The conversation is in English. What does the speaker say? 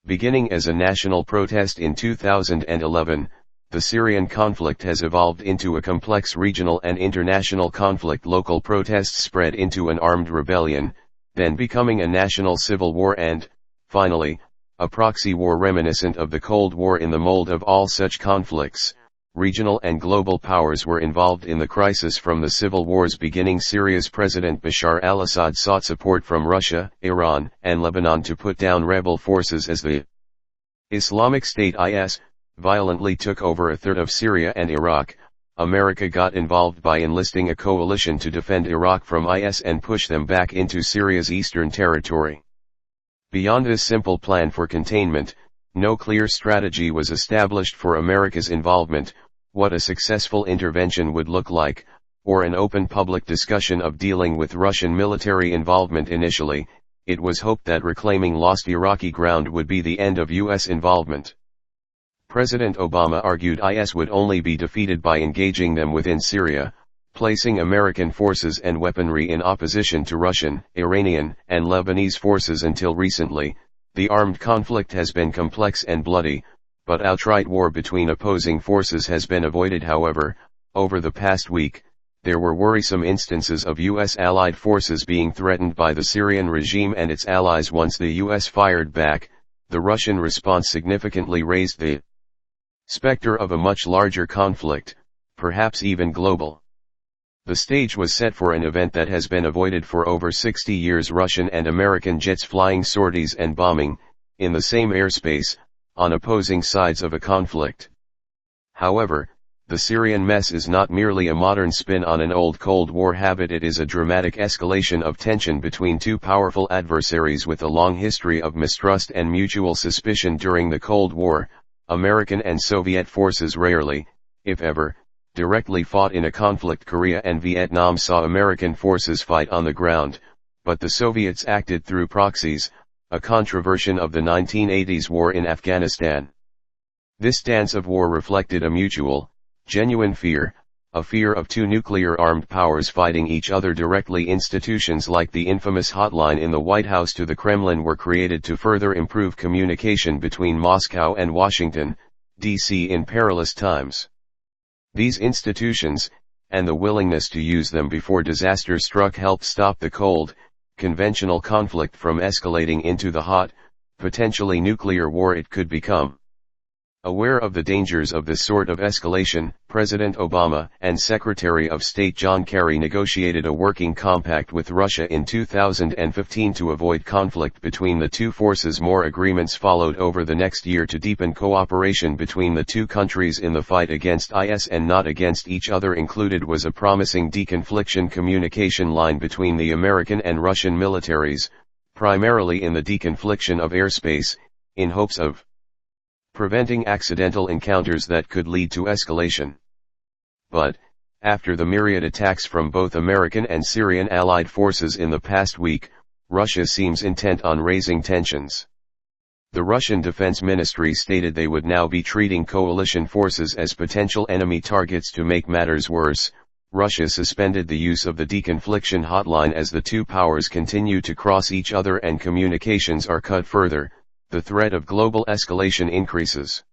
Beginning as a national protest in 2011, the Syrian conflict has evolved into a complex regional and international conflict. Local protests spread into an armed rebellion, then becoming a national civil war and, finally, a proxy war reminiscent of the Cold War. In the mold of all such conflicts, regional and global powers were involved in the crisis from the civil war's beginning. Syria's President Bashar al-Assad sought support from Russia, Iran, and Lebanon to put down rebel forces as the Islamic State (IS) violently took over a third of Syria and Iraq. America got involved by enlisting a coalition to defend Iraq from IS and push them back into Syria's eastern territory. Beyond this simple plan for containment, no clear strategy was established for America's involvement, what a successful intervention would look like, or an open public discussion of dealing with Russian military involvement. Initially, it was hoped that reclaiming lost Iraqi ground would be the end of U.S. involvement. President Obama argued IS would only be defeated by engaging them within Syria, placing American forces and weaponry in opposition to Russian, Iranian, and Lebanese forces. Until recently, the armed conflict has been complex and bloody, but outright war between opposing forces has been avoided. However, over the past week, there were worrisome instances of U.S. allied forces being threatened by the Syrian regime and its allies. Once the U.S. fired back, the Russian response significantly raised the specter of a much larger conflict, perhaps even global. The stage was set for an event that has been avoided for over 60 years: Russian and American jets flying sorties and bombing, in the same airspace, on opposing sides of a conflict. However, the Syrian mess is not merely a modern spin on an old Cold War habit. It is a dramatic escalation of tension between two powerful adversaries with a long history of mistrust and mutual suspicion. During the Cold War, American and Soviet forces rarely, if ever, directly fought in a conflict. Korea and Vietnam saw American forces fight on the ground, but the Soviets acted through proxies, a controversion of the 1980s war in Afghanistan. This dance of war reflected a mutual, genuine fear, a fear of two nuclear-armed powers fighting each other directly. Institutions like the infamous hotline in the White House to the Kremlin were created to further improve communication between Moscow and Washington, D.C. in perilous times. These institutions, and the willingness to use them before disaster struck, helped stop the cold, conventional conflict from escalating into the hot, potentially nuclear war it could become. Aware of the dangers of this sort of escalation, President Obama and Secretary of State John Kerry negotiated a working compact with Russia in 2015 to avoid conflict between the two forces. More agreements followed over the next year to deepen cooperation between the two countries in the fight against IS and not against each other. Included was a promising deconfliction communication line between the American and Russian militaries, primarily in the deconfliction of airspace, in hopes of preventing accidental encounters that could lead to escalation. But, after the myriad attacks from both American and Syrian allied forces in the past week, Russia seems intent on raising tensions. The Russian Defense Ministry stated they would now be treating coalition forces as potential enemy targets. To make matters worse, Russia suspended the use of the deconfliction hotline as the two powers continue to cross each other and communications are cut further. The threat of global escalation increases.